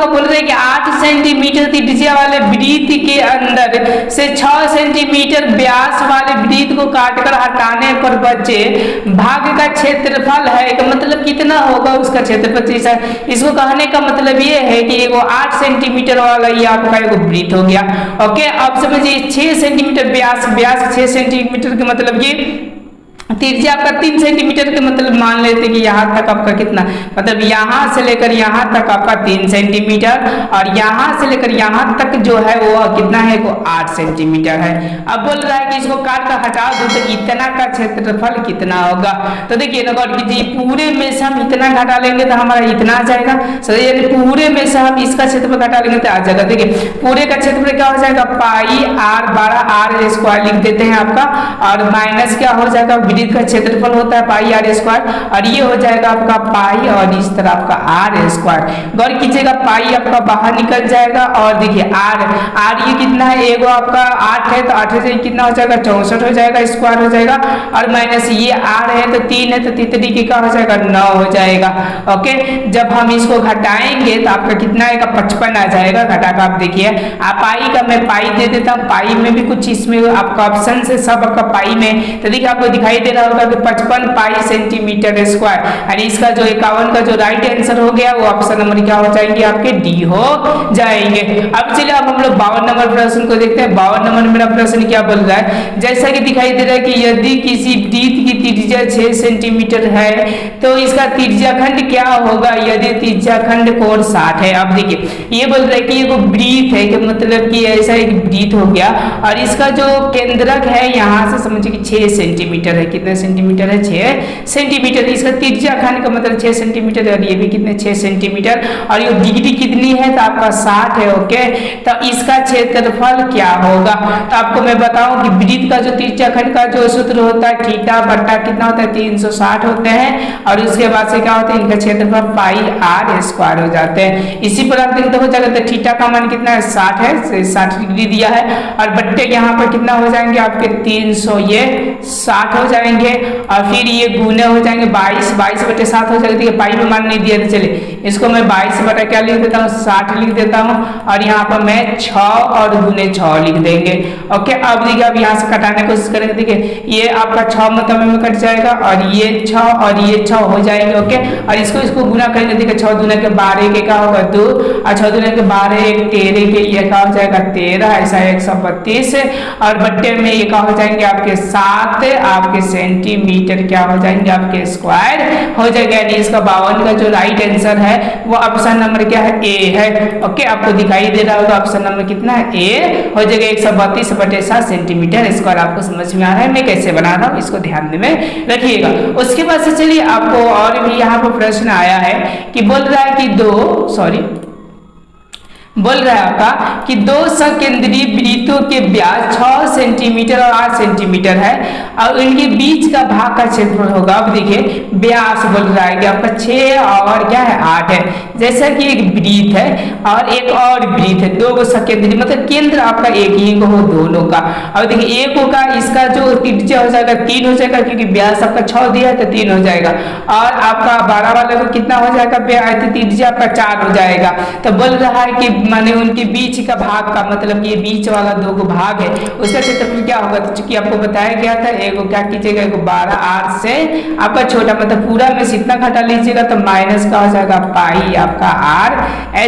आपको बोल रहे हैं कि 8 सेंटीमीटर त्रिज्या वाले वृत्त के अंदर से 6 सेंटीमीटर व्यास वाले वृत्त को काटकर हटाने पर बचे भाग का क्षेत्रफल है, का मतलब कितना होगा उसका क्षेत्रफल। इसको कहने का मतलब ये है कि वो 8 सेंटीमीटर वाला ये आपका एक वृत्त हो गया। ओके, अब समझिए 6 सेंटीमीटर व्यास 6 सेंटीमीटर का मतलब ये त्रिज्या आपका 3 सेंटीमीटर के मतलब मान लेते हैं कि यहाँ तक आपका कितना, मतलब यहाँ से लेकर यहाँ तक आपका 3 सेंटीमीटर और यहाँ से लेकर यहाँ तक जो है वो कितना है, वो 8 सेंटीमीटर है। अब बोल रहा है कि इसको काट कर हटा दो तो इतना का क्षेत्रफल कितना होगा। तो देखिए नोट कीजिए, पूरे में से हम इतना घटा लेंगे तो हमारा इतना आ जाएगा, सही है। पूरे में से हम इसका क्षेत्रफल घटा लेंगे तो आ जाएगा। देखिए पूरे का क्षेत्रफल क्या हो जाएगा, पाई r बड़ा r स्क्वायर लिख देते हैं आपका, और माइनस क्या हो जाएगा, का क्षेत्रफल होता है पाई आर स्क्वायर, और ये हो जाएगा आपका पाई और इस तरह आपका आर स्क्वायर। गौर कीजिएगा पाई आपका बाहर निकल जाएगा और देखिए आर ये कितना है, एगो आपका 8 है तो 8 से कितना हो जाएगा 64 हो जाएगा, स्क्वायर हो जाएगा, और माइनस ये आर है तो 3 है तो 3 तरीके का हो जाएगा 9 हो जाएगा। ओके, जब हम इसको घटाएंगे तो आपका कितना आएगा 55 आ जाएगा। घटा का आप देखिए आप पाई का मैं पाई दे देता हूँ, पाई में भी कुछ इसमें आपका ऑप्शन से सब आपका पाई में, तो देखिए आपको दिखाई दे रहा होगा कि 55 पाई सेंटीमीटर स्क्वायर, और इसका जो 51 का जो राइट आंसर हो गया वो ऑप्शन नंबर क्या हो जाएंगे आपके डी हो जाएंगे। अब चलिए अब हम लोग 52 नंबर प्रश्न को देखते हैं। 52 नंबर मेरा प्रश्न क्या बोल रहा है, जैसा कि दिखाई दे रहा है कि यदि किसी वृत्त की त्रिज्या 6 सेंटीमीटर है तो इसका त्रिज्याखंड क्या होगा यदि त्रिज्याखंड कोण 60 है। अब देखिए ये बोल रहा है कि ये वृत्त है कि मतलब कि ऐसा एक वृत्त हो गया और इसका जो केंद्रक है यहाँ से समझिए कि 6 सेंटीमीटर है। कितने सेंटीमीटर है, 6 सेंटीमीटर। इसका त्रिज्याखंड का मतलब 6 सेंटीमीटर और ये भी कितने 6 सेंटीमीटर, और ये डिग्री कितनी है तो आपका 60 है। ओके, तो इसका क्षेत्रफल क्या होगा, तो आपको मैं बताऊं कि वृत्त का जो त्रिज्याखंड का जो सूत्र होता है थीटा बट्टा कितना होता है 360 होते हैं, और उसके बाद से क्या होता है इनका क्षेत्रफल पाई आर स्क्वायर हो जाते हैं। इसी पर आप देखते हो जाएगा तो थीटा का मान कितना है 60 है, 60 डिग्री दिया है, और बट्टे यहाँ पर कितना हो जाएंगे आपके 300 ये 60 हो जाएंगे, और फिर ये गुने हो जाएंगे 22 बटे 7 हो जाएगा। देखिए पाई में मान नहीं दिया तो चलिए इसको मैं 22 बटा क्या लिख देता हूँ 60 लिख देता हूँ, और यहाँ पर मैं 6 और गुने 6 लिख देंगे। ओके, अब देखिए अब यहाँ से कटाने की कोशिश करेंगे। देखिए ये आपका 6 मतलब में कट जाएगा और ये 6 और ये 6 हो जाएंगे। ओके, और इसको गुना करेंगे। देखिए 6 दूना के 12 के क्या होगा 2, और 6 दूना के 12 1 13 के ये क्या हो जाएगा 13, ऐसा 132, और बट्टे में ये क्या हो जाएंगे आपके 7 आपके सेंटीमीटर क्या हो जाएंगे आपके स्क्वायर हो जाएगा। यानी इसका 52 का जो राइट आंसर है वो ऑप्शन नंबर क्या है ए है। ओके, आपको दिखाई दे रहा होगा ऑप्शन नंबर कितना है ए हो जाएगा 132 बटे 7 सेंटीमीटर स्क्वायर। आपको समझ में आ रहा है मैं कैसे बना रहा हूँ, इसको ध्यान में रखिएगा। उसके बाद से चलिए आपको और भी यहाँ पर प्रश्न आया है कि बोल रहा है कि बोल रहा है आपका कि 2 सकेंद्रीय वृत्तों के व्यास 6 सेंटीमीटर और 8 सेंटीमीटर है और इनके बीच का भाग का क्षेत्रफल होगा। अब देखिए व्यास बोल रहा है कि आपका 6 और क्या है 8 है, जैसा कि एक वृत्त है और एक और वृत्त है, 2 सकेंद्रीय मतलब केंद्र आपका एक ही हो दोनों का। अब देखिए एक होगा इसका जो त्रिज्या हो जाएगा 3 हो जाएगा, क्योंकि व्यास आपका 6 दिया है तो 3 हो जाएगा, और आपका 12 वाले को कितना हो जाएगा त्रिज्या आपका 4 हो जाएगा। तो बोल रहा है कि माने उनके बीच का भाग का मतलब ये बीच वाला 2 भाग है उसका क्षेत्रफल क्या होगा। तो चूंकि आपको बताया गया था एगो क्या कीजिएगा एगो 12 आर से आपका छोटा मतलब पूरा में से इतना घटा लीजिएगा तो माइनस का हो जाएगा पाई आपका आर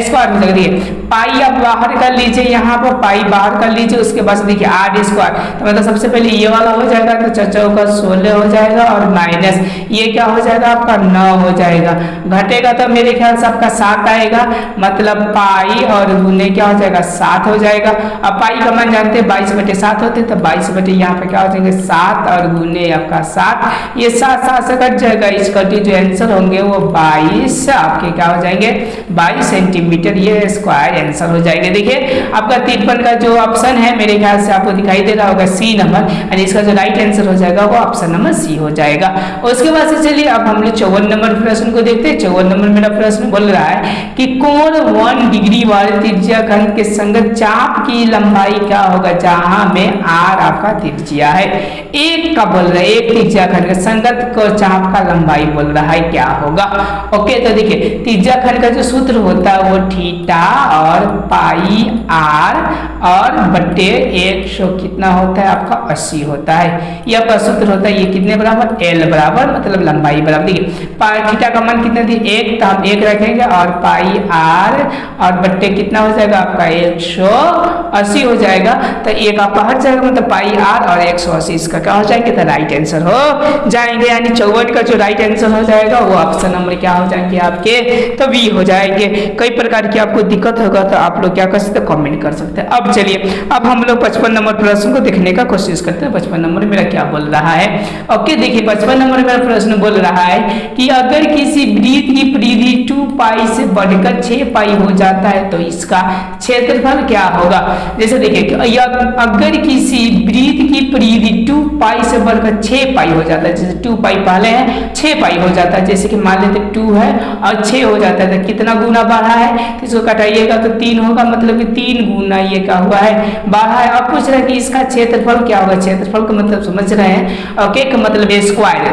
स्क्वायर हो जाएगा। पाई आप बाहर कर लीजिए, यहाँ पर पाई बाहर कर लीजिए, उसके बाद देखिए आर स्क्वायर तो मतलब सबसे पहले ये वाला हो जाएगा तो 4 का 16 हो जाएगा, और माइनस ये क्या हो जाएगा आपका 9 हो जाएगा। घटेगा तो मेरे ख्याल से आपका 7 आएगा, मतलब पाई और गुने क्या हो जाएगा 7 हो जाएगा। अब पाई का मान जानते हैं 22 बटे 7 होते, तो 22 बटे यहाँ पे क्या हो जाएंगे 7 और गुने आपका 7, ये 7 से कट जाएगा। इसका जो आंसर होंगे वो 22 आपके क्या हो जाएंगे 22 सेंटीमीटर ये स्क्वायर आंसर हो जाएंगे। देखिए आपका 53 का जो ऑप्शन है मेरे ख्याल से आपको दिखाई दे रहा होगा सी नंबर, और इसका जो राइट आंसर हो जाएगा वो ऑप्शन नंबर सी हो जाएगा। उसके बाद से चलिए अब हम लोग 54 नंबर प्रश्न को देखते हैं। 54 नंबर मेरा प्रश्न बोल रहा है कि कोण 1 डिग्री वाले त्रिज्या खंड के संगत चाप की लंबाई क्या होगा, जहां में आर आपका त्रिज्या है। एक का बोल रहा है, एक त्रिज्या खंड के संगत को चाप का लंबाई बोल रहा है क्या होगा। ओके तो देखिए त्रिज्या खंड का जो सूत्र होता है वो थीटा और पाई आर और बट्टे 100 कितना होता है आपका 80 होता है। ये आपका सूत्र होता है, ये कितने बराबर एल बराबर मतलब लंबाई बराबर। देखिए पाई थीटा का मान कितना थी 1, तो हम 1 रखेंगे और पाई आर और बट्टे कितना हो जाएगा आपका 180 हो जाएगा। तो एक आपका हट जाएगा मतलब पाई आर और 180 इसका क्या हो जाएंगे तो राइट आंसर हो जाएंगे। यानी 54 का जो राइट आंसर हो जाएगा वो ऑप्शन नंबर क्या हो जाएंगे आपके तो बी हो जाएंगे। कई प्रकार की आपको दिक्कत होगा तो आप लोग क्या कर सकते हैं कमेंट कर सकते हैं। अब चलिए अब हम लोग 55 नंबर प्रश्न को देखने का कोशिश करते हैं। 55 नंबर मेरा क्या बोल रहा है। ओके देखिए 55 नंबर मेरा प्रश्न बोल रहा है कि अगर किसी वृत्त की परिधि 2 पाई से बढ़कर 6 पाई हो जाता है तो इसका क्षेत्रफल क्या होगा। जैसे देखिए अगर किसी वृत्त की परिधि 2 पाई से बढ़कर 6 पाई हो जाता है, जैसे 2 पाई पहले है 6 पाई हो जाता है, जैसे कि मान लेते 2 है और 6 हो जाता है तो कितना गुना बढ़ा है, तो इसको घटाइएगा तो 3 होगा, मतलब कि 3 गुना ये क्या हुआ है बढ़ा है। अब पूछ रहा है कि इसका क्षेत्रफल क्या होगा। क्षेत्रफल का मतलब समझ रहे हैं। ओके का मतलब स्क्वायर,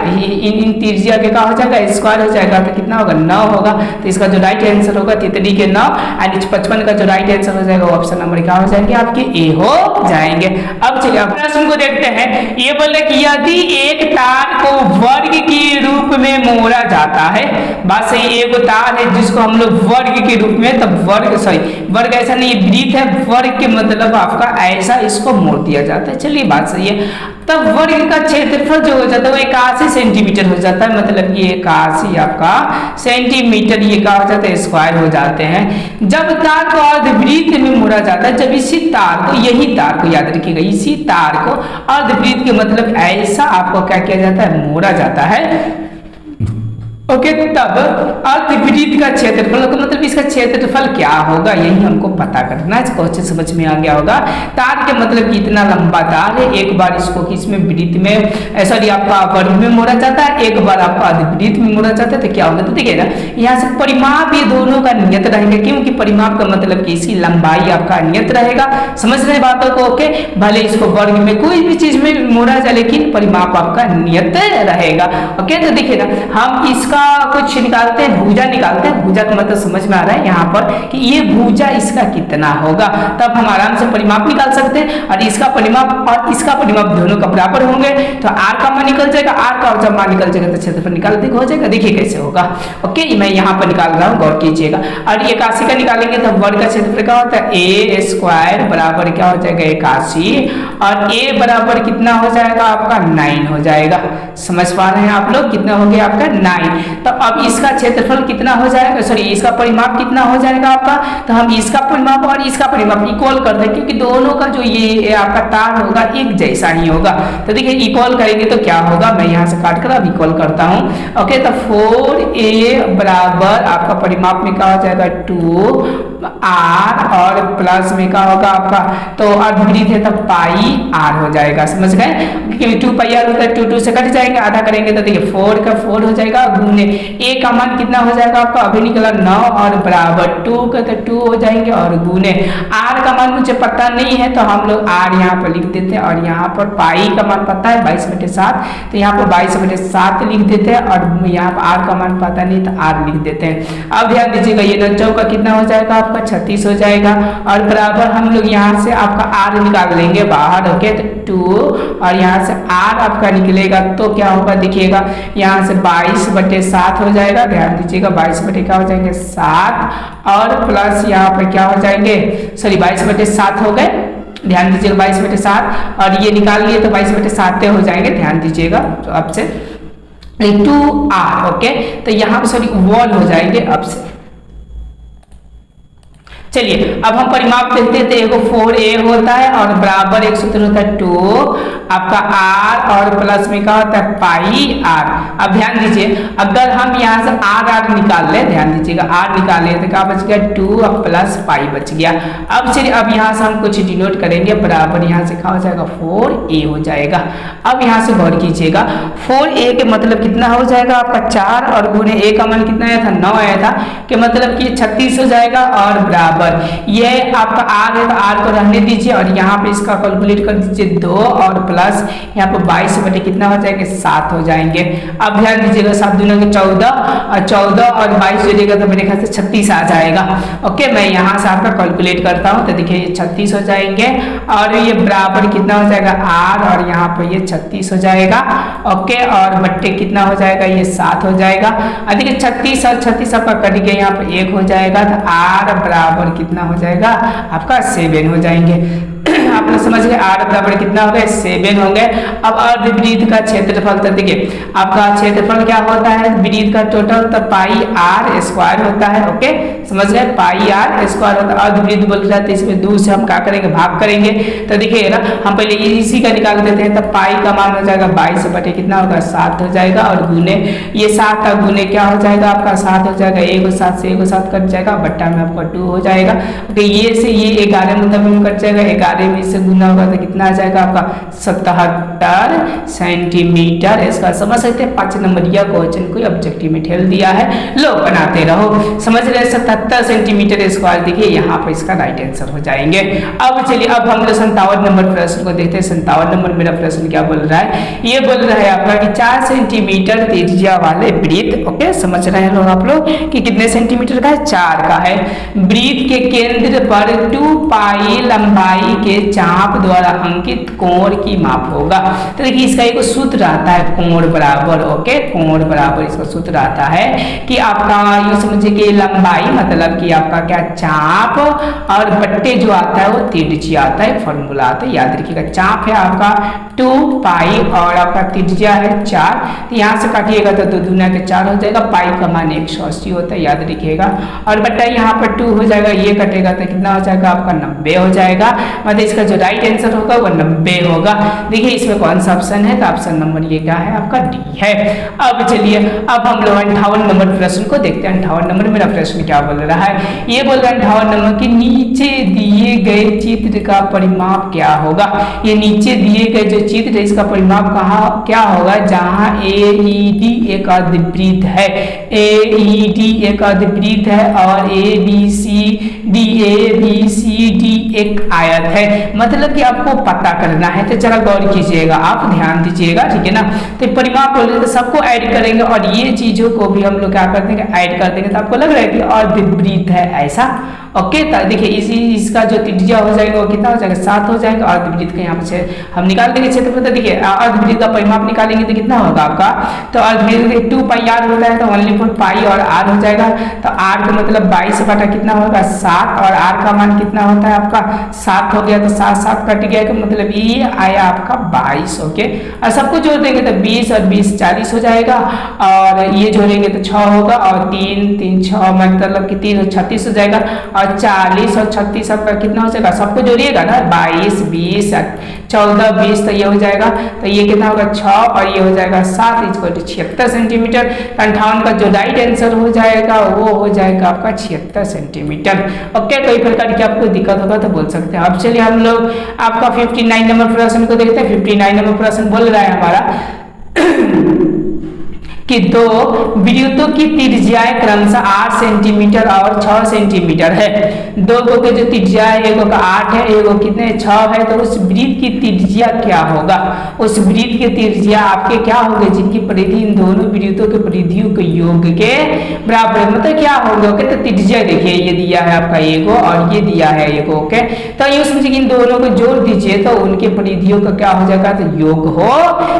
इन त्रिज्या के क्या हो जाएगा स्क्वायर हो जाएगा तो कितना होगा 9 होगा। तो इसका जो राइट आंसर होगा तितली के 9 एंड 55 का जो राइट आंसर हो जाएगा ऑप्शन नंबर क्या हो जाएंगे आपके ए हो जाएंगे। अब चलिए प्रश्न को देखते हैं। ये बोले कि यदि एक तार को वर्ग के रूप में मोड़ा जाता है, बात सही, एक तार है जिसको हम लोग वर्ग के रूप में, तब वर्ग ऐसा नहीं वृत्त है, वर्ग के मतलब आपका ऐसा इसको मोड़ दिया जाता है। चलिए बात सही है। तब वर्ग का क्षेत्रफल जो हो जाता है वो 81 सेंटीमीटर हो जाता है, मतलब ये 81 आपका सेंटीमीटर ये क्या हो जाता है स्क्वायर हो जाते हैं। जब तार को अर्धवृत्त में मोड़ा जाता है, जब इसी तार को, यही तार को याद रखिएगा, इसी तार को अर्धवृत्त के मतलब ऐसा आपको क्या किया जाता है मोड़ा जाता है। ओके तब अर्धवृत्त का क्षेत्रफल का मतलब इसका क्षेत्रफल क्या होगा यही हमको पता करना है। क्वेश्चन समझ में आ गया होगा। तार के मतलब कितना लंबा तार है, एक बार इसको किसमें वृत्त में सॉरी आपका वर्ग में मोड़ा जाता है, एक बार आपका अर्धवृत्त में मोड़ा जाता है, तो क्या होगा तो देखिए ना यहाँ से परिमाप ये दोनों का नियत रहेगा, क्योंकि परिमाप का मतलब कि इसकी लंबाई आपका नियत रहेगा। समझ रहे बातों को। ओके भले इसको वर्ग में कोई भी चीज में मोड़ा जाए लेकिन परिमाप आपका नियत रहेगा। ओके तो देखिए ना हम इसका कुछ निकालते हैं, भुजा निकालते हैं। भुजा का मतलब समझ में आ रहा है यहाँ पर कि ये भुजा इसका कितना होगा, तब हम आराम से परिमाप निकाल सकते हैं। और इसका परिमाप और इसका परिमाप दोनों का बराबर होंगे तो आर का मान निकल जाएगा, आर का जब मान निकल जाएगा तो क्षेत्रफल निकाल देगा हो जाएगा। देखिए कैसे होगा। ओके मैं यहाँ पर निकाल रहा हूँ, गौर कीजिएगा। और 81 का निकालेंगे तो वर्ग का क्षेत्रफल क्या होता है ए स्क्वायर बराबर क्या हो जाएगा 81 और ए बराबर कितना हो जाएगा आपका 9 हो जाएगा। समझ पा रहे हैं आप लोग, कितना हो गया आपका 9। तो अब इसका क्षेत्रफल कितना हो जाएगा, सॉरी इसका परिमाप कितना हो जाएगा आपका, तो हम इसका परिमाप और इसका परिमाप इक्वल कर दें, क्योंकि दोनों का जो ये आपका तार होगा एक जैसा ही होगा। तो देखिए इक्वल करेंगे तो क्या होगा, मैं यहाँ से काट कर अब इक्वल करता हूँ। ओके तो 4a बराबर आपका परिमाप में क्या हो जाएगा 2r और प्लस में क्या होगा आपका तो अर्धवृत्त है तो पाई r हो जाएगा। समझ गए, क्योंकि 2 पाई r होता है 2 से कट जाएंगे, आधा करेंगे तो देखिए 4 का 4 हो जाएगा गुने a का मान कितना हो जाएगा आपका अभी निकला 9 और बराबर 2 का तो 2 हो जाएंगे और गुने r का मान मुझे पता नहीं है तो हम लोग r यहाँ पर लिख देते हैं और यहाँ पर पाई का मान पता है 22/7 तो यहाँ पर 22/7 लिख देते हैं और यहाँ पर r का मान पता नहीं तो r लिख देते हैं। अब ध्यान दीजिएगा ये 9 का कितना हो जाएगा आपका 36 हो जाएगा और बराबर हम लोग यहाँ से आपका r निकाल लेंगे बाहर। ओके तो 2 और यहाँ से r आपका निकलेगा तो क्या होगा देखिएगा यहाँ से 22/7 हो जाएगा। ध्यान दीजिएगा 22 क्या हो जाएंगे 7 और प्लस यहाँ पर क्या हो जाएंगे सॉरी 22/7 हो गए। ध्यान दीजिएगा 22/7 और ये निकाल लिए तो 22/7 हो जाएंगे। ध्यान दीजिएगा तो अब से 2r। ओके तो यहाँ पर सॉरी 1 हो जाएंगे अब से। चलिए अब हम परिमाप देखते हैं। तो एगो 4a होता है और बराबर एक सूत्र होता है 2 आपका r और प्लस में क्या होता है पाई r। अब ध्यान दीजिए अगर हम यहाँ से r निकाल ले, ध्यान दीजिएगा r निकाले तो क्या बच गया 2 और प्लस पाई बच गया। अब चलिए अब यहाँ से हम कुछ डिनोट करेंगे, बराबर यहाँ से क्या हो जाएगा 4a हो जाएगा। अब यहाँ से गौर कीजिएगा 4a के मतलब कितना हो जाएगा आपका 4 और गुने a का मान कितना आया था 9 आया था, कि मतलब कि 36 हो जाएगा। और बराबर ये आपका r है तो r को रहने दीजिए और यहाँ पे इसका कैलकुलेट कर दीजिए 2 और प्लस यहाँ पे 22 बटे कितना हो जाएगा 7 हो जाएंगे। अब ध्यान दीजिएगा 7 दूनी के 14 और 14 और 22 जोड़िएगा तो मेरे ख्याल से 36 आ जाएगा। ओके मैं यहाँ से आपका कैलकुलेट करता हूँ तो देखिए ये 36 हो जाएंगे और ये बराबर कितना हो जाएगा r और यहाँ पर ये 36 हो जाएगा। ओके और बट्टे कितना हो जाएगा ये 7 हो जाएगा। और देखिए 36 और 36 आपका कट गया, यहाँ पर 1 हो जाएगा तो r बराबर कितना हो जाएगा आपका 7 हो जाएंगे। आपने समझ गए r बराबर कितना हो गया 7 हो गए। अब अर्धवृत्त का क्षेत्रफल तो देखिए आपका क्षेत्रफल क्या होता है वृत्त का टोटल तो पाई r स्क्वायर होता है। ओके समझ गए पाई r स्क्वायर होता है। अर्धवृत्त बोल रहा है तो इसमें 2 से हम क्या करेंगे भाग करेंगे। तो देखिए ना हम पहले इसी का निकाल देते हैं तो पाई का मान हो जाएगा 22 बटे कितना होगा 7 हो जाएगा और गुने ये 7 का गुने क्या हो जाएगा आपका 7 हो जाएगा, 1 7 से 1 7 कट जाएगा, बट्टा में आपका 2 हो जाएगा। ओके ये से ये 11 मतलब में कट जाएगा, 11 में से गुना होगा तो कितना आ जाएगा आपका 77 सेंटीमीटर। इसका समझ सकते हैं 5 नंबरिया क्वेश्चन कोई ऑब्जेक्टिव में ठेल दिया है, लो बनाते रहो। समझ रहे 77 सेंटीमीटर स्क्वायर देखिए यहाँ पर इसका राइट आंसर हो जाएंगे। अब चलिए अब हम लोग 57 नंबर प्रश्न को देखते हैं। 57 नंबर मेरा प्रश्न क्या बोल रहा है, ये बोल रहा है आपका कि 4 सेंटीमीटर त्रिज्या वाले वृत्त, ओके समझ रहे हैं लोग आप लोग कि कितने सेंटीमीटर का है 4 का है, वृत्त के केंद्र पर 2 पाई लंबाई के चाप द्वारा अंकित कोण की माप होगा। तो देखिए इसका एक सूत्र आता है कोण बराबर, ओके कोण बराबर इसका सूत्र आता है कि आपका ये समझिए कि लंबाई मतलब कि आपका क्या चाप और बट्टे जो आता है वो त्रिज्या आता है, फॉर्मूला आता है याद रखिएगा। चाप है आपका 2 पाई और आपका त्रिज्या है 4, तो यहाँ से काटिएगा तो 2 दूना के 4 हो जाएगा, पाई का मान 180 होता है याद रखिएगा। और बट्टा यहाँ पर 2 हो जाएगा, ये कटेगा तो कितना हो जाएगा आपका 90 हो जाएगा। मतलब इसका जो राइट आंसर होगा वो 90 होगा। देखिए इसमें कौन सा ऑप्शन है तो ऑप्शन नंबर ये क्या है आपका डी है। अब चलिए अब हम लोग 58 नंबर प्रश्न को देखते हैं। 58 नंबर मेरा प्रश्न क्या बोल रहा है, ये बोल रहा है 58 नंबर की नीचे दिए गए चित्र का परिमाप क्या होगा। ये नीचे दिए गए जो चित्र है इसका परिमाप कहाँ क्या होगा, जहाँ AED एक अर्धवृत्त है, AED एक अर्धवृत्त है और ABCD एक आयत है। मतलब कि आपको पता करना है तो जरा गौर कीजिएगा, आप ध्यान दीजिएगा ठीक है ना। तो परिमाप बोल रहे तो सबको ऐड करेंगे और ये चीजों को भी हम लोग क्या कर देंगे ऐड कर देंगे, तो आपको लग रहा है कि अर्धवृत्त है ऐसा। ओके तो देखिए इसका जो त्रिज्या हो जाएगा वो कितना हो जाएगा 7 हो जाएगा। अर्धवृत्त का यहाँ से हम निकाल देंगे क्षेत्रफल, तो देखिए अर्धवृत्त का परिमाप निकालेंगे तो कितना होगा आपका, तो अर्धवृत्त 2 पाई r होता है तो ओनली फॉर पाई और r हो जाएगा। तो r का मतलब 22 बटा कितना होगा 7 और r का मान कितना होता है आपका 7 हो गया, तो 7 7 कट गया का मतलब ये आया आपका 22। ओके और सबको जोड़ देंगे तो 20 और 20 40 हो जाएगा और ये जोड़ेंगे तो 6 होगा और 3 3 6 मतलब कि 3 36 हो जाएगा और 40 और 36 आपका कितना हो जाएगा, सबको जोड़िएगा ना 22 20 14 20 तो ये हो जाएगा, तो ये कितना होगा 6 और ये हो जाएगा 7 इक्वल टू 76 सेंटीमीटर। 58 का जो राइट आंसर हो जाएगा वो हो जाएगा आपका 76 सेंटीमीटर। ओके कोई प्रकार की आपको दिक्कत होगा तो बोल सकते हैं। अब चलिए हम लोग आपका 59 नंबर प्रश्न को देखते हैं। 59 नंबर प्रश्न बोल रहा है हमारा कि 2 वृत्तों की त्रिज्याएं क्रमशः 8 सेंटीमीटर और 6 सेंटीमीटर है। 2 के जो त्रिज्या है एगो का 8 है एगो कितने 6 है, तो उस वृत्त की त्रिज्या क्या होगा, उस वृत्त की त्रिज्या आपके क्या होगी जिनकी परिधि इन दोनों वृत्तों के परिधियों के योग के बराबर, मतलब क्या होगा ओके। तो त्रिज्या देखिए ये दिया है आपका एगो और ये दिया है एगो, ओके तो ये समझिए इन दोनों को जोड़ दीजिए तो उनके परिधियों का क्या हो जाएगा तो योग हो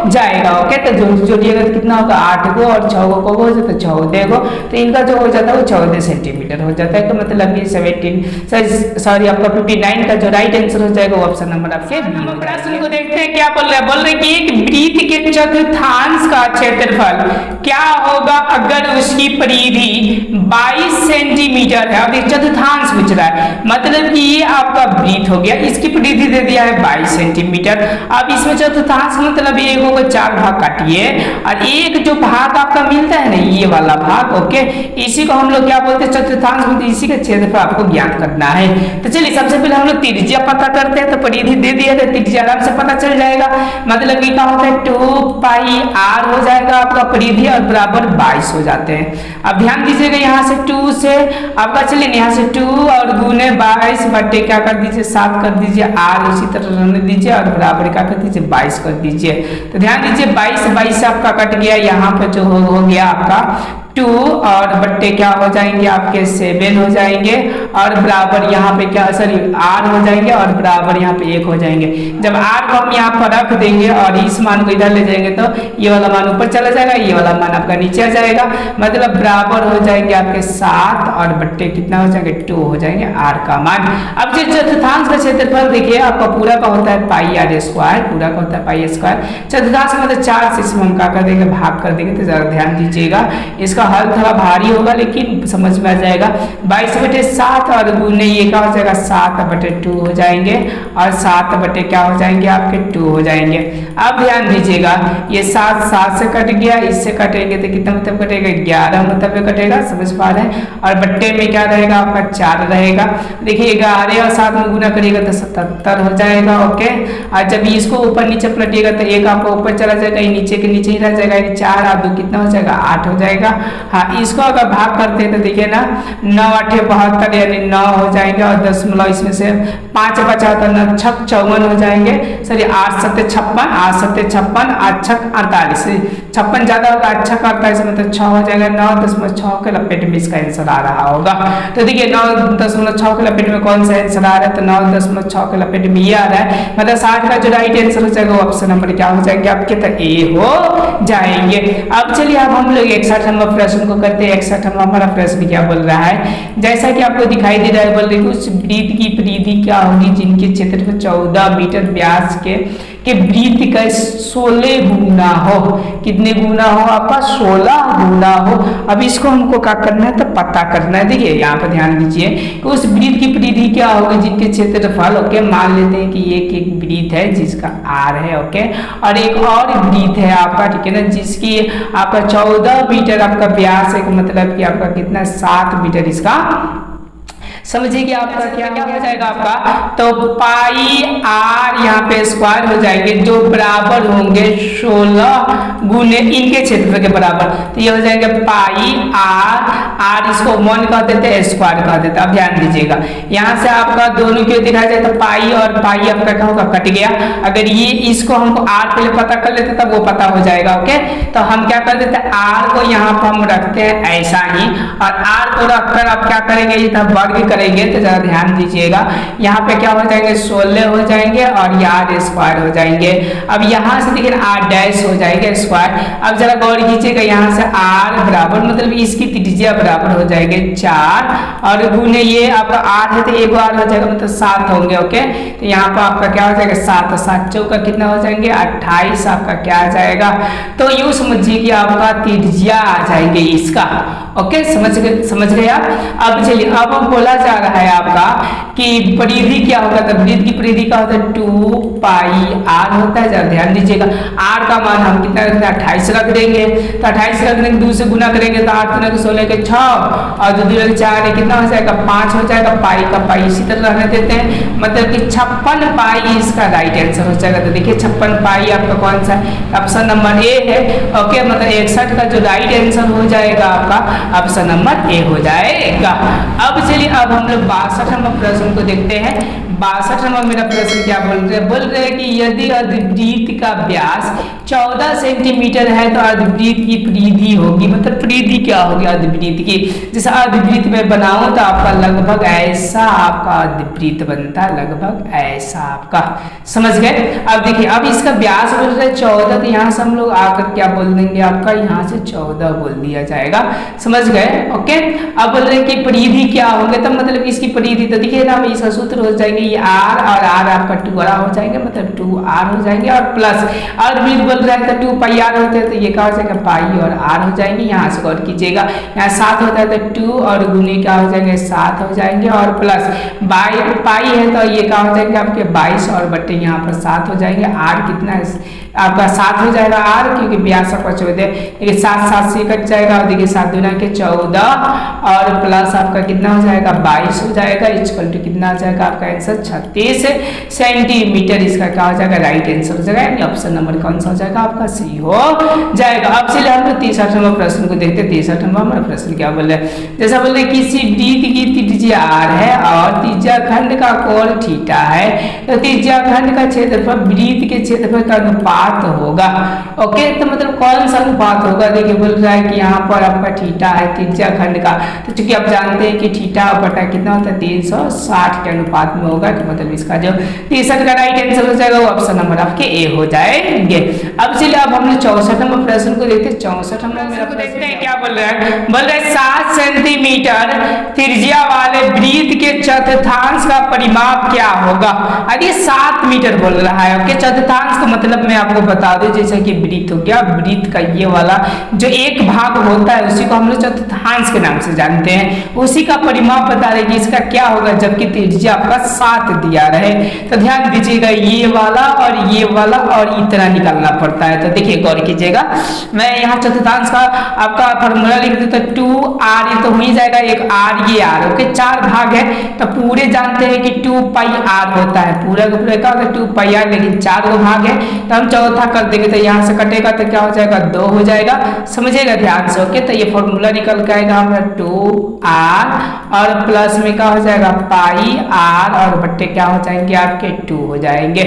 जाएगा। ओके तो जोड़िएगा तो कितना होगा 8 और 6 को हो जाता है 6 देखो तो इनका जो हो जाता है वो 14 सेंटीमीटर हो जाता है, तो मतलब कि 17 सॉरी आपका 59 का जो राइट आंसर हो जाएगा वो ऑप्शन नंबर आपके प्रश्न को देखते हैं। क्या बोल रहा है, बोल रहे हैं कि एक वृत्त के चतुर्थांश का क्षेत्रफल क्या होगा अगर उसकी परिधि 22 सेंटीमीटर है और एक चतुर्थांश पूछ रहा है, मतलब कि ये आपका वृत्त हो गया, इसकी परिधि दे दिया है 22 सेंटीमीटर। अब इसमें चतुर्थांश मतलब एक होगा 4 भाग काटिए और एक जो भाग आपका मिलता है ना ये वाला भाग, ओके, इसी को हम लोग क्या बोलते हैं चतुर्थांश बोलते हैं। इसी का क्षेत्रफल आपको ज्ञात करना है। तो चलिए सबसे पहले हम लोग त्रिज्या पता करते हैं। तो परिधि दे दिया है, त्रिज्या आराम से पता चल जाएगा, मतलब कि क्या होता है 2 पाई r हो जाएगा आपका परिधि और बराबर 22 हो जाते हैं। अब ध्यान दीजिएगा यहाँ से 2 से आपका, चलिए यहाँ से 2 और गुने 22 बटे क्या कर दीजिए 7 कर दीजिए, r उसी तरह रहने दीजिए और बराबर क्या कर दीजिए 22 कर दीजिए। तो ध्यान दीजिए 22 से आपका कट गया, यहाँ पर जो हो गया आपका 2 और बट्टे क्या हो जाएंगे आपके 7 हो जाएंगे और बराबर यहाँ पे क्या सॉरी r हो जाएंगे और बराबर यहाँ पे 1 हो जाएंगे। जब r को हम यहाँ पर रख देंगे और इस मान को इधर ले जाएंगे तो ये वाला मान ऊपर चला जाएगा, ये वाला मान आपका नीचे आ जाएगा, मतलब बराबर हो जाएंगे आपके 7 और बट्टे कितना हो जाएंगे 2 हो जाएंगे r का मान। अब जो चतुर्थांश का क्षेत्रफल देखिए आपका पूरा का होता है पाई r स्क्वायर, पूरा का होता है पाई स्क्वायर, चतुर्थांश मतलब 4 से इसमें हम क्या कर देंगे भाग कर देंगे। तो जरा ध्यान दीजिएगा, इसका हल थोड़ा भारी होगा लेकिन समझ में आ जाएगा। 22 बटे 7 और गुने ये क्या हो जाएगा 7 बटे 2 हो जाएंगे और 7 बटे क्या हो जाएंगे आपके 2 हो जाएंगे। अब ध्यान दीजिएगा ये 7 से कट गया, इससे कटेंगे तो कितना मतलब कटेगा 11 मतलब कटेगा, समझ पा रहे हैं। और बट्टे में क्या रहेगा आपका 4 रहेगा। देखिए 11 और 7 में गुना करिएगा तो 77 हो जाएगा, ओके। और जब इसको ऊपर नीचे पलटिएगा तो एक आपका ऊपर चला जाएगा, ये नीचे के नीचे ही रह जाएगा, 4 और 2 कितना हो जाएगा 8 हो जाएगा। हाँ इसको अगर भाग करते हैं तो देखिए ना 9 8 72 यानी 9 हो जाएंगे और दशमलव इसमें से 5 बचा तो 9 छक 54 हो जाएंगे, सॉरी 8 7 56, 8 7 56, 8 छक 48, 56 ज्यादा होगा 8 छक 48 मतलब 6 हो जाएगा। 9.6 के लपेट में इसका आंसर आ रहा होगा। तो देखिए 9.6 के लपेट में कौन सा आंसर आ रहा है, तो 9.6 के लपेट में ये आ रहा है, मतलब 60 का जो राइट आंसर हो जाएगा वो ऑप्शन नंबर क्या हो जाएंगे आपके, तो ए हो जाएंगे। अब चलिए अब हम लोग 61 नंबर प्रश्न को करते हैं। 61 नंबर हमारा प्रश्न क्या बोल रहा है, जैसा कि आपको दिखाई दे रहा है, बोल रही है उस वृत्त की परिधि क्या होगी जिनके क्षेत्रफल 14 मीटर व्यास के वृत्त का 16 गुना हो। कितने गुना हो आपका 16 गुना हो। अब इसको हमको क्या करना है तो पता करना है। देखिए यहाँ पर ध्यान दीजिए कि उस वृत्त की परिधि क्या होगी जिनके क्षेत्रफल, ओके, मान लेते हैं कि एक वृत्त है जिसका r है, ओके, और एक और वृत्त है आपका, ठीक है ना, जिसकी आपका 14 मीटर आपका व्यास है, मतलब कि आपका कितना 7 मीटर इसका, समझिए कि आपका क्या हो जाएगा आपका, तो पाई r यहाँ पे स्क्वायर हो जाएंगे जो बराबर होंगे 16 गुने इनके क्षेत्रफल के बराबर। तो ये हो जाएंगे पाई r इसको 1 कह देते हैं, स्क्वायर कह देते हैं। अब ध्यान दीजिएगा यहाँ से आपका दोनों क्यों दिखाया जाए तो पाई और पाई आपका क्या होगा कट गया। अगर ये इसको हमको r के लिए पता कर लेते तब वो पता हो जाएगा, ओके। तो हम क्या कर देते हैं r को यहाँ पर हम रखते हैं ऐसा ही, और r को रखकर आप क्या करेंगे इधर वर्ग करेंगे। तो जरा ध्यान दीजिएगा यहाँ पे क्या हो जाएंगे 16 हो जाएंगे और r स्क्वायर हो जाएंगे। अब यहाँ से देखिए r डैश हो जाएगा स्क्वायर। अब जरा गौर कीजिएगा यहाँ से r बराबर मतलब इसकी त्रिज्या बराबर हो जाएंगे 4 और गुने ये आपका r है तो एक r हो जाएगा मतलब 7 होंगे, ओके। तो यहाँ पर आपका क्या हो जाएगा 7 7 चौका कितना हो जाएंगे 28 आपका क्या आ जाएगा। तो यूँ समझिए कि आपका त्रिज्या आ जाएंगे इसका, ओके, समझ गए आप। अब चलिए अब बोला जा रहा है आपका कि परिधि क्या होगा, तो वृत्त की परिधि का होता है 2 पाई r होता है। जरा ध्यान दीजिएगा r का मान हम कितना रखते हैं 28 रख देंगे। तो 28 रख देंगे 2 से गुना करेंगे तो 8 गुना 16 के 6 और 2 2 4 है कितना हो जाएगा 5 हो जाएगा। पाई का पाई इसी तरह रहने देते हैं, मतलब कि 56 पाई इसका राइट आंसर हो जाएगा। तो देखिए 56 पाई आपका कौन सा है, ऑप्शन नंबर ए है, ओके, मतलब 61 का जो राइट आंसर हो जाएगा आपका ऑप्शन नंबर ए हो जाएगा। अब चलिए अब हम लोग 62 नंबर प्रश्न को देखते हैं। 62 नंबर मेरा प्रश्न क्या बोल रहे हैं कि यदि अर्धवृत्त का व्यास 14 सेंटीमीटर है तो अर्धवृत्त की परिधि होगी, मतलब परिधि क्या होगी अर्धवृत्त की। जैसे अर्धवृत्त में बनाऊं तो आपका लगभग ऐसा आपका अर्धवृत्त बनता है, लगभग ऐसा आपका, समझ गए। अब देखिए अब इसका व्यास बोल रहे 14, तो यहाँ से हम लोग आकर क्या बोल देंगे आपका यहाँ से 14 बोल दिया जाएगा, समझ गए, ओके। अब बोल रहे हैं कि परिधि क्या होंगे, तो मतलब इसकी परिधि तो देखिए ना इसका सूत्र हो जाएंगे ये r और r आपका 2 हो जाएंगे मतलब 2r हो जाएंगे और प्लस और भी बोल रहा है तो 2 पाई r होते हैं तो ये क्या हो जाएगा पाई और r हो जाएंगे। यहाँ से गौर कीजिएगा यहाँ 7 होता है तो 2 और गुने क्या हो जाएंगे 7 हो जाएंगे और प्लस पाई है तो ये क्या हो जाएंगे आपके 22 और बट्टे यहाँ पर 7 हो जाएंगे। r कितना है आपका 7 हो जाएगा r क्योंकि 82 का 14 देखिए 7 से कट जाएगा और देखिए 7 दूना के 14 और प्लस आपका कितना हो जाएगा 22 हो जाएगा इक्वल टू कितना हो जाएगा आपका आंसर 36 सेंटीमीटर। इसका क्या हो जाएगा राइट आंसर हो जाएगा यानी ऑप्शन नंबर कौन सा हो जाएगा आपका सी हो जाएगा। अब चलिए हम लोग 63 नंबर प्रश्न को देखते हैं। 63 नंबर प्रश्न क्या बोल रहे हैं, जैसा बोल रहे किसी वृत्त की त्रिज्या r है और त्रिज्या खंड का कोण थीटा है तो त्रिज्या खंड का क्षेत्रफल वृत्त के क्षेत्रफल का अनुपात होगा। ओके तो मतलब कौन सा अनुपात होगा, देखिए बोल रहा है कि यहाँ पर आपका थीटा है त्रिज्या खंड का, तो चूंकि आप जानते हैं कि थीटा बटा कितना होता है 360 के अनुपात में होगा तो मतलब इसका जो 63 का राइट आंसर हो जाएगा वो ऑप्शन नंबर आपके ए हो जाएंगे। अब चलिए अब हम लोग 64 नंबर प्रश्न को देखते हैं। 64 नंबर मेरा देखते हैं क्या बोल रहा है, बोल रहा है 7 सेंटीमीटर त्रिज्या वाले वृत्त के चतुर्थांश का परिमाप क्या होगा। अरे 7 मीटर बोल रहा है। ओके चतुर्थांश का मतलब मैं आपको बता दूं जैसे कि वृत्त हो गया, वृत्त का ये वाला जो एक भाग होता है उसी को हम लोग चतुर्थांश के नाम से जानते हैं, उसी का परिमाप बता रहे कि इसका क्या होगा जबकि त्रिज्या आपका 7 दिया रहे। तो ध्यान दीजिएगा ये वाला और इतना निकालना पड़ता है। तो देखिए गौर कीजिएगा मैं यहाँ चतुर्थांश का आपका फॉर्मूला लिख दूं तो 2r ये तो हो ही जाएगा एक r ये r। ओके 4 भाग है तो पूरे जानते हैं कि 2 पाई r होता है, पूरा का पूरा क्या होता है 2 पाई r, लेकिन 4 भाग है तो हम चौथा कर देंगे तो यहाँ से कटेगा तो क्या हो जाएगा 2 हो जाएगा। समझिएगा ध्यान से। ओके तो ये फॉर्मूला निकल के आएगा हमारा 2r और प्लस में क्या हो जाएगा पाई r और बट्टे क्या हो जाएंगे आपके 2 हो जाएंगे।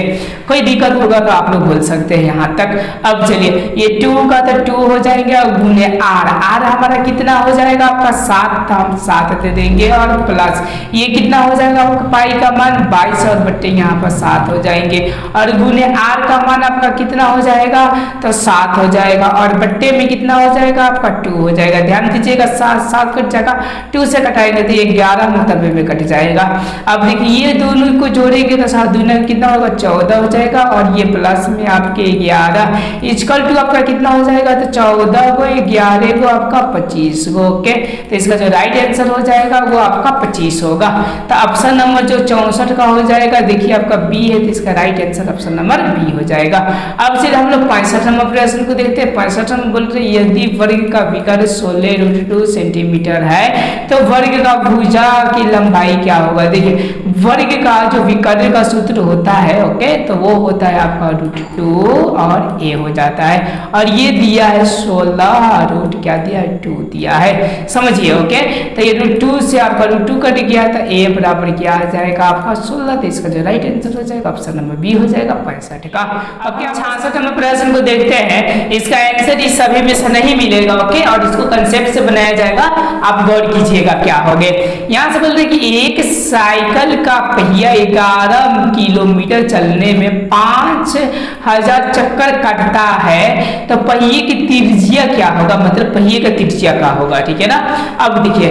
कोई दिक्कत होगा तो आप लोग बोल सकते हैं यहाँ तक। अब चलिए ये 2 का तो 2 हो जाएंगे और गुने r हमारा कितना हो जाएगा आपका 7 था, हम 7 दे देंगे और प्लस ये कितना हो जाएगा आपका पाई का मान 22 और बट्टे यहाँ पर 7 हो जाएंगे और गुने r का मान आपका कितना हो जाएगा तो 7 हो जाएगा और बट्टे में कितना हो जाएगा आपका 2 हो जाएगा। ध्यान दीजिएगा 7 कट जाएगा 2 से कटाएंगे तो ये 11 मुतब्बे में कट जाएगा। अब देखिए ये दोनों को जोड़ेंगे तो 7 दूना कितना होगा 14 हो जाएगा और ये प्लस में आपके 11 इक्वल टू आपका कितना हो जाएगा तो 14 को 11 को आपका 25 को। ओके तो इसका जो राइट आंसर हो जाएगा वो आपका 25 होगा। तो ऑप्शन नंबर जो 64 का हो जाएगा देखिए आपका बी है तो इसका right answer option number B हो जाएगा। अब फिर हम लोग 65 नंबर प्रश्न को देखते हैं। 65 नंबर बोल रहे यदि वर्ग का विकर्ण 16√2 सेंटीमीटर है तो वर्ग का भुजा की लंबाई क्या होगा। देखिए वर्ग का जो विकर्ण का सूत्र होता है ओके तो वो होता है आपका √2 और a हो जाता है और ये दिया है 16 रूट क्या दिया है 2 दिया है। समझिए ओके तो ये √2 से आपका √2 कट गया तो a बराबर क्या आ जाएगा आपका 16। तो इसका जो राइट आंसर हो जाएगा ऑप्शन नंबर बी हो जाएगा 65 का। अब क्या 66 नंबर प्रश्न को देखते हैं। इसका आंसर इस सभी में से नहीं मिलेगा ओके और इसको कंसेप्ट से बनाया जाएगा, आप गौर कीजिएगा क्या होगे। यहाँ से बोल रहे कि एक साइकिल का पहिया 11 किलोमीटर चलने में 5000 चक्कर काटता है तो पहिए की त्रिज्या क्या होगा, मतलब पहिए का त्रिज्या क्या होगा। ठीक है ना। अब देखिए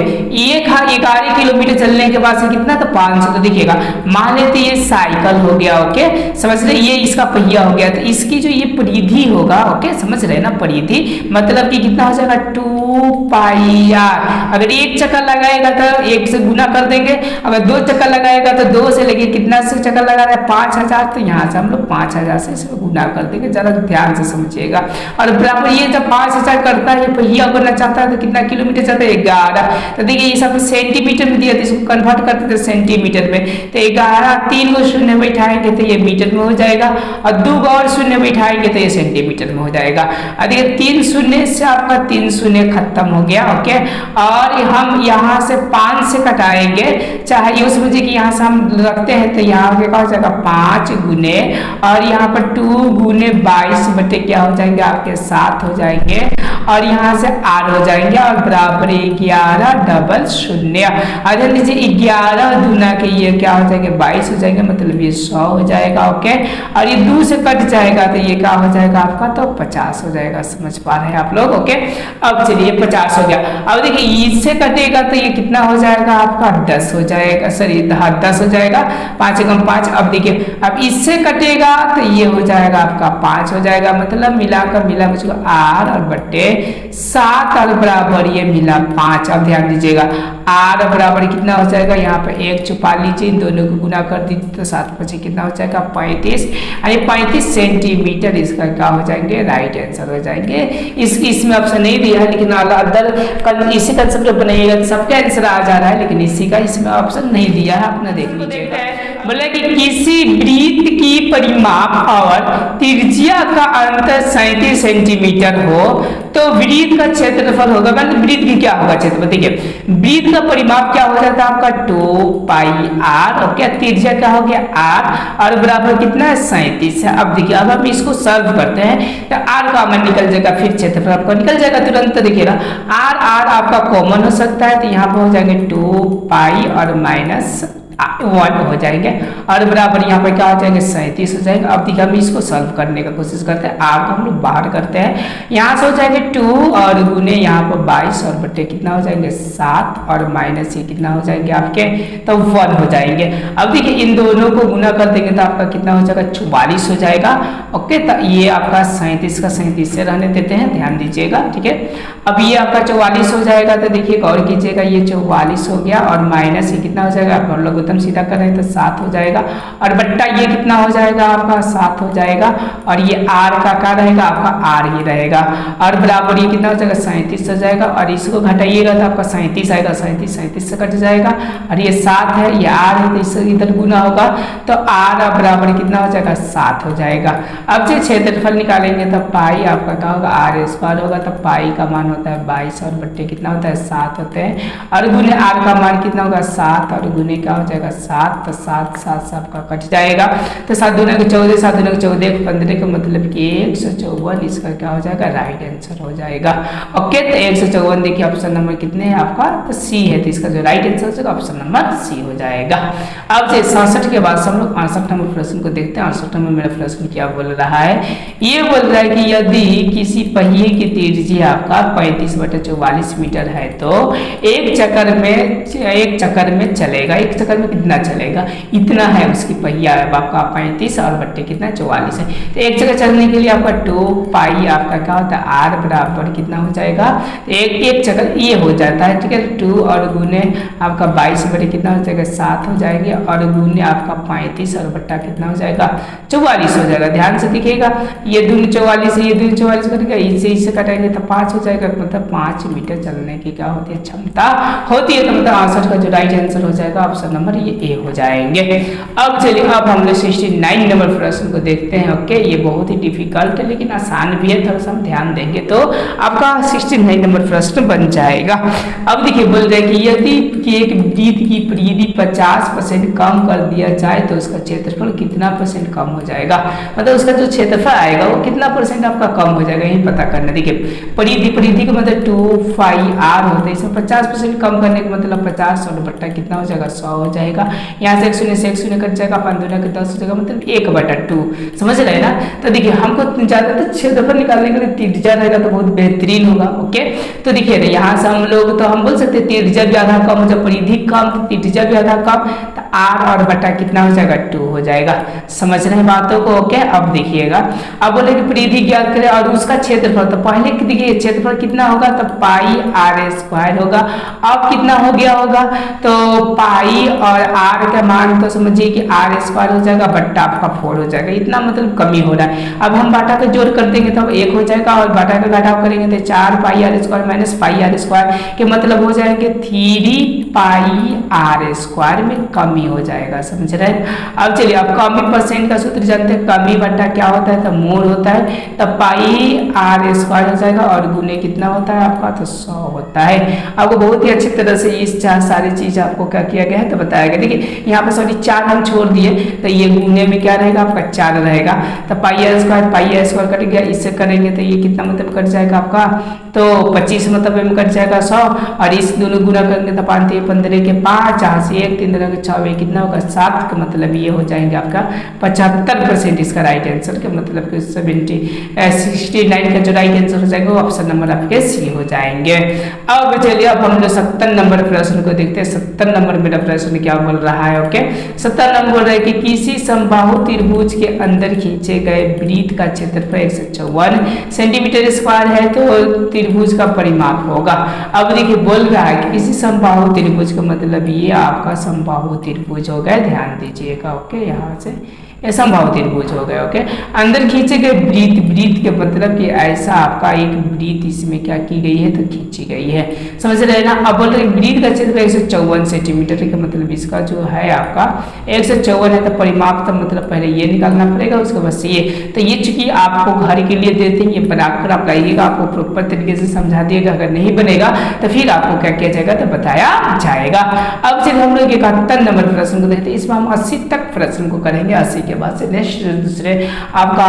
11 किलोमीटर चलने के बाद से कितना तो 500। तो देखिएगा मान लेते ये साइकिल हो गया ओके समझ रहे, ये इसका पहिया हो गया तो इसकी जो ये परिधि होगा ओके समझ रहे ना, परिधि मतलब कि कितना हो जाएगा 2 पाई r। अगर एक चक्कर लगाएगा तो 1 से गुना कर देंगे, अगर 2 चक्कर लगाएगा तो 2 से लेके कितना से चक्कर लगा रहा है 5000 तो यहाँ से हम लोग 5000 से इसको गुना कर देंगे। जरा ध्यान से समझिएगा और बराबर ये जब 5000 करता है पहिया करना चाहता है तो कितना किलोमीटर चलता है 11। तो देखिए ये सब सेंटीमीटर में दिया तो इसको कन्वर्ट करते थे सेंटीमीटर में तो 11 3 को शून्य बैठाएंगे तो ये मीटर में हो जाएगा और 2 और शून्य बैठाएंगे तो ये सेंटीमीटर में हो जाएगा। देखिए 3 शून्य से आपका 3 शून्य खत्म हो गया ओके और हम यहाँ से 5 से कटाएंगे, चाहे ये समझिए कि यहाँ से हम रखते हैं तो यहाँ पे क्या हो जाएगा 5 गुने और यहाँ पर 2 गुने 22 बटे क्या हो जाएंगे आपके 7 हो जाएंगे और यहाँ से r हो जाएंगे और बराबर 11 डबल शून्य। अगर लीजिए 11 दूना के ये क्या हो जाएंगे 22 हो जाएंगे मतलब ये 100 हो जाएगा ओके और ये 2 से कट जाएगा तो ये क्या हो जाएगा आपका तो 50 हो जाएगा। समझ पा रहे हैं आप लोग ओके। अब चलिए 50 हो गया। अब देखिए इससे कटेगा तो ये कितना हो जाएगा आपका 10 हो जाएगा, सॉरी 10 हो जाएगा, 5 एकम 5। अब देखिए अब इससे कटेगा तो ये हो जाएगा आपका 5 हो जाएगा, मतलब मिला मुझको आर और बट्टे 7 और बराबर ये मिला 5। अब ध्यान दीजिएगा आर बराबर कितना हो जाएगा, यहाँ पे 1 छुपा लीजिए, दोनों को गुना कर दीजिए तो 7 5 कितना हो जाएगा 35, यानी 35 सेंटीमीटर इसका क्या हो जाएंगे, राइट आंसर हो जाएंगे। इसमें ऑप्शन नहीं दिया है, लेकिन अदर इसी कंसेप्ट पर बनाइएगा तो सबका आंसर आ जा रहा है, लेकिन इसी का इसमें ऑप्शन नहीं दिया है, अपना देख लीजिएगा। बोले कि किसी वृत्त की परिमाप और त्रिज्या का अंतर 37 सेंटीमीटर हो तो वृत्त का क्षेत्रफल होगा, मतलब वृत्त की क्या होगा क्षेत्रफल। देखिए वृत्त का परिमाप क्या हो जाता है आपका 2 पाई आर, और क्या त्रिज्या क्या हो गया आर, और बराबर कितना है 37 है। अब देखिए अब हम इसको सॉल्व करते हैं तो आर कॉमन निकल जाएगा, फिर क्षेत्रफल आपका निकल जाएगा तुरंत। देखिएगा आर आपका कॉमन हो सकता है, तो यहाँ पर हो जाएंगे 2 पाई और माइनस 1 हो जाएंगे, और बराबर यहाँ पर क्या हो जाएंगे 37 हो जाएगा। अब देखिए हम इसको सॉल्व करने का कोशिश करते हैं, आर को हम लोग बाहर करते हैं, यहाँ से हो जाएंगे 2 और गुने यहाँ पर 22 और बट्टे कितना हो जाएंगे 7 और माइनस ये कितना हो जाएंगे आपके तो 1 हो जाएंगे। अब देखिए इन दोनों को गुना कर देंगे तो आपका कितना हो जाएगा 44 हो जाएगा। ओके, तो ये आपका 37 का 37 से रहने देते हैं, ध्यान दीजिएगा, ठीक है। अब ये आपका 44 हो जाएगा, तो देखिए गौर कीजिएगा ये 44 हो गया और माइनस ये कितना हो जाएगा, आप लोग एकदम सीधा कर रहे हैं तो 7 हो जाएगा, और बट्टा ये कितना हो जाएगा आपका 7 हो जाएगा, और ये आर का क्या रहेगा आपका आर ही रहेगा, और बराबर ये कितना हो जाएगा 37 हो जाएगा, और इसको घटाइएगा तो आपका 37 आएगा, 37 से कट जाएगा, और ये 7 है ये आर है तो इससे इधर गुना होगा तो आर बराबर कितना हो जाएगा 7 हो जाएगा। अब जो क्षेत्रफल निकालेंगे तो पाई आपका क्या होगा आर स्क्वायर होगा, तो पाई का मान होता है 22 और बट्टे कितना होता है 7 होते हैं, और गुने आर का मान कितना होगा 7 और गुने क्या हो जाएगा 7, तो 7 7 से आपका कट जाएगा, तो 7 दूना के 14 7 दूना के 14 15 का मतलब कि 154 इसका क्या हो जाएगा राइट आंसर हो जाएगा। ओके, तो 154 देखिए ऑप्शन नंबर कितने है आपका तो सी है, तो इसका जो राइट आंसर हो जाएगा ऑप्शन नंबर सी हो जाएगा। अब से 67 के बाद हम लोग 68 नंबर प्रश्न को देखते हैं। 68 नंबर मेरा प्रश्न क्या बोल रहा है, ये बोल रहा है कि यदि किसी पहिए की त्रिज्या आपका 35/44 मीटर है तो एक चक्कर में चलेगा, एक चक्कर में कितना चलेगा, इतना है उसकी पहिया है आपका 35 और बट्टे कितना 44 है, तो एक चक्कर चलने के लिए आपका 2 पाई आपका क्या होता है आर बराबर कितना हो जाएगा, एक चक्कर ये हो जाता है, ठीक है। 2 और गुने आपका 22 बटे कितना हो जाएगा 7 हो जाएंगे, और गुने आपका 35 और बट्टा कितना हो जाएगा 44 हो जाएगा। ध्यान से दिखेगा ये दूनी 44 है, ये दूनी 44 कटेगा, इससे कटेंगे तो 5 हो जाएगा, मतलब 5 मीटर चलने की क्या होती है क्षमता होती है, तो मतलब 68 का जो राइट आंसर हो जाएगा ऑप्शन नंबर ये ए हो जाएंगे। अब चलिए अब हम लोग 69 नंबर प्रश्न को देखते हैं। ओके, ये बहुत ही डिफिकल्ट है लेकिन आसान भी है, थोड़ा सा हम ध्यान देंगे तो आपका 69 नंबर प्रश्न बन जाएगा। अब देखिए बोल रहे कि यदि एक वृत्त की परिधि 50% कम कर दिया जाए तो उसका क्षेत्रफल कितना % कम हो जाएगा, मतलब उसका जो क्षेत्रफल आएगा वो कितना % आपका कम हो जाएगा, यही पता करना। देखिए परिधि का मतलब 2 पाई आर होता है, इसमें 50% कम करने का मतलब 50 और बट्टा कितना हो जाएगा 100 हो जाएगा, यहाँ से 1 शून्य कट जाएगा, 5 दूना के 10 हो जाएगा, मतलब 1/2 समझ रहे ना। तो देखिए हमको ज्यादातर क्षेत्रफल निकालने के लिए त्रिज्या रहेगा तो बहुत बेहतरीन होगा। ओके, तो देखिए यहाँ से हम लोग तो हम बोल सकते हैं त्रिज्या भी आधा कम हो जाए, परिधि कम तो त्रिज्या भी आधा कम, तो आर और बटा कितना हो जाएगा 2 हो जाएगा। समझ रहे हैं बातों को। ओके, अब देखिएगा अब बोले कि परिधि ज्ञात करें और उसका क्षेत्रफल, तो पहले देखिए क्षेत्रफल कितना होगा तो पाई आर स्क्वायर होगा, अब कितना हो गया होगा तो पाई और आर का मान तो समझिए कि आर स्क्वायर हो जाएगा बट्टा आपका 4 हो जाएगा, इतना मतलब कमी हो रहा है। अब हम बाटा का जोड़ कर देंगे तो 1 हो जाएगा, और बाटा का घटाव करेंगे तो 4 pi R square minus pi R square के मतलब हो जाएंगे 3 पाई आर स्क्वायर में कमी हो जाएगा। समझ रहे हैं। अब चलिए अब कमी % का सूत्र जानते हैं, कमी बट्टा क्या होता है तो मोल होता है, तो पाई आर स्क्वायर हो जाएगा और गुने कितना होता है आपका तो 100 होता है। आपको बहुत ही अच्छी तरह से इस सारी चीज आपको क्या किया गया है तो बताया गया। देखिए यहाँ पे सॉरी 4 हम छोड़ दिए तो ये गुने में क्या रहेगा आपका 4 रहेगा, तो पाई आर स्क्वायर कट गया, इससे करेंगे तो ये कितना मतलब कट जाएगा आपका तो 25 मतलब में कट जाएगा 100, और इस दोनों गुना करेंगे तो 5 15 के 5, जहाँ से 1 3 के 6 कितना होगा 7 का मतलब ये हो जाएंगे आपका 75% इसका राइट आंसर का मतलब कि 69 का जो राइट आंसर हो जाएगा वो ऑप्शन नंबर आपके सी हो जाएंगे। अब चलिए अब हम लोग 70 नंबर प्रश्न को देखते हैं। 70 नंबर मेरा प्रश्न क्या बोल रहा है? ओके 70 नंबर बोल रहा है कि किसी समबाहु त्रिभुज के अंदर खींचे गए वृत्त का क्षेत्रफल 154 सेंटीमीटर स्क्वायर है तो त्रिभुज का परिमाप होगा। अब देखिए बोल रहा है कि किसी समबाहु त्रिभुज का मतलब ये आपका समबाहु त्रिभुज हो गया, ध्यान दीजिएगा। ओके यहाँ से समबाहु त्रिभुज हो गए। ओके अंदर खींचे गए वृत्त के मतलब कि ऐसा आपका एक वृत्त इसमें क्या की गई है तो खींची गई है, समझ रहे हैं ना। अब बोल रहे वृत्त का क्षेत्रफल 154 सेंटीमीटर का मतलब इसका जो है आपका 154 है तो परिमाप का मतलब पहले ये निकालना पड़ेगा, उसके बाद से ये। तो ये चूंकि आपको घर के लिए देते हैं, ये बनाकर आप लाइएगा, आपको प्रॉपर तरीके से समझा दिएगा। अगर नहीं बनेगा तो फिर आपको क्या किया जाएगा तो बताया जाएगा। अब चलिए हम लोग 71 नंबर प्रश्न को देखते हैं। इसमें हम 80 तक प्रश्न को करेंगे, 80 के बाद से नेक्स्ट दूसरे आपका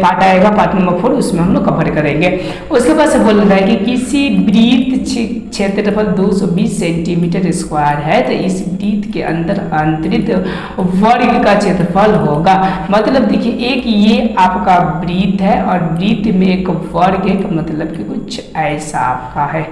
पार्ट आएगा, पार्ट नंबर 4, उसमें हम लोग कवर करेंगे। उसके बाद से बोल रहा है कि किसी वृत्त क्षेत्रफल 220 सेंटीमीटर स्क्वायर है तो इस वृत्त के अंदर आंतरिक वर्ग का क्षेत्रफल होगा। मतलब देखिए एक ये आपका वृत्त है और वृत्त में एक वर्ग है, मतलब कि कुछ ऐसा आपका है,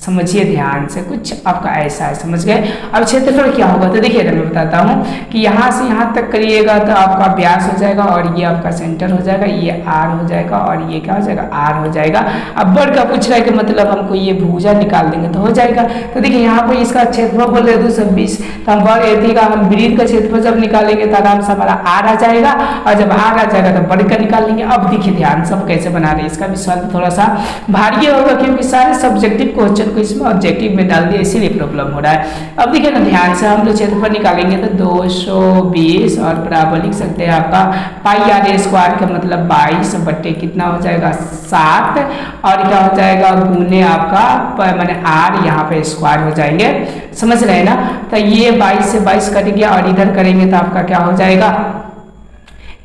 समझिए ध्यान से, कुछ आपका ऐसा है, समझ गए। अब क्षेत्रफल क्या होगा तो देखिए मैं बताता हूँ कि यहाँ से यहाँ तक करिएगा तो आपका व्यास हो जाएगा और ये आपका सेंटर हो जाएगा, ये आर हो जाएगा और ये क्या हो जाएगा आर हो जाएगा। अब वर्ग का पूछ रहा है कि मतलब हमको ये भुजा निकाल देंगे तो हो जाएगा। तो देखिए यहाँ पर इसका क्षेत्रफल बोल रहे 220, तो हम वर्ग हम वृत्त का क्षेत्रफल जब निकालेंगे तो आराम से हमारा आर आ जाएगा, और जब आर आ जाएगा तो वर्ग का निकाल लेंगे। अब देखिए ध्यान से हम कैसे बना रहे हैं, इसका भी सॉल्व थोड़ा सा भारी होगा क्योंकि सारे सब्जेक्टिव क्वेश्चन को इसमें ऑब्जेक्टिव में डाल दिया, इसीलिए प्रॉब्लम हो रहा है। अब देखिए ना ध्यान से हम लोग क्षेत्रफल निकालेंगे तो 220 और बराबर लिख सकते हैं आपका पाई आर स्क्वायर का मतलब 22 बट्टे कितना हो जाएगा 7, और क्या हो जाएगा गुने आपका मैंने आर यहाँ पे स्क्वायर हो जाएंगे, समझ रहे हैं ना। तो ये 22 से 22 कट गया और इधर करेंगे तो आपका क्या हो जाएगा,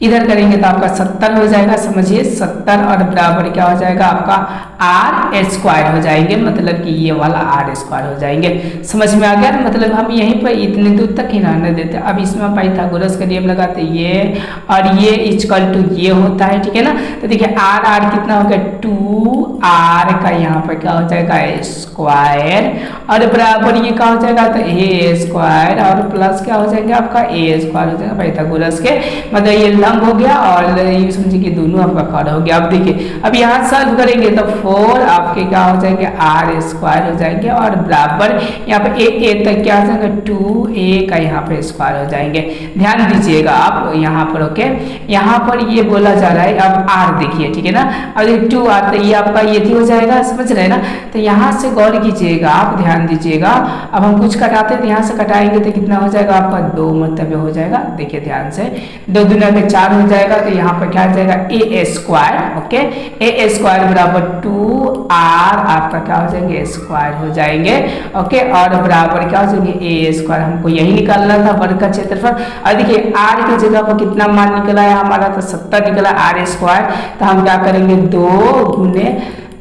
इधर करेंगे तो आपका 70 हो जाएगा, समझिए 70, और बराबर क्या हो जाएगा आपका आर स्क्वायर हो जाएंगे, मतलब कि ये वाला आर स्क्वायर हो जाएंगे। समझ में आ गया, मतलब हम यहीं पर इतने दूर तक ही रहने देते। अब इसमें पाइथागोरस का नियम लगाते, ये और ये इक्वल टू ये होता है, ठीक है ना। तो देखिए आर आर कितना हो गया 2r का यहाँ पर क्या हो जाएगा स्क्वायर, और बराबर ये क्या हो जाएगा तो ए स्क्वायर, और प्लस क्या हो जाएगा आपका ए स्क्वायर हो जाएगा पाइथागोरस के, मतलब ये लंब हो गया और ये समझिए कि दोनों आपका खड़ा हो गया। अब देखिए अब यहाँ सॉल्व करेंगे तो 4 आपके क्या हो जाएंगे आर स्क्वायर हो जाएंगे, और बराबर यहाँ पे ए तक क्या हो जाएगा 2a का यहाँ पे स्क्वायर हो जाएंगे। ध्यान दीजिएगा आप यहाँ पर। ओके यहाँ पर ये बोला जा रहा है, अब आर देखिए, ठीक है ना। अब 2r तो ये आपका ये हो जाएगा, समझ रहे हैं ना। तो यहाँ से गौर कीजिएगा आप, ध्यान दीजिएगा। अब हम कुछ कटाते हैं तो यहाँ से कटाएंगे तो कितना हो जाएगा आपका 2 मतलब हो जाएगा, देखिए ध्यान से 2 दूना में 4 हो जाएगा, तो यहाँ पर क्या हो जाएगा ए स्क्वायर। ओके ए स्क्वायर बराबर 2r आपका क्या हो जाएंगे स्क्वायर हो जाएंगे। ओके और बराबर क्या हो जाएंगे ए स्क्वायर, हमको यही निकालना था वर्ग का क्षेत्रफल। और देखिए आर की जगह पर कितना मान निकला है हमारा तो 70 निकला आर स्क्वायर, तो हम क्या करेंगे 2 गुने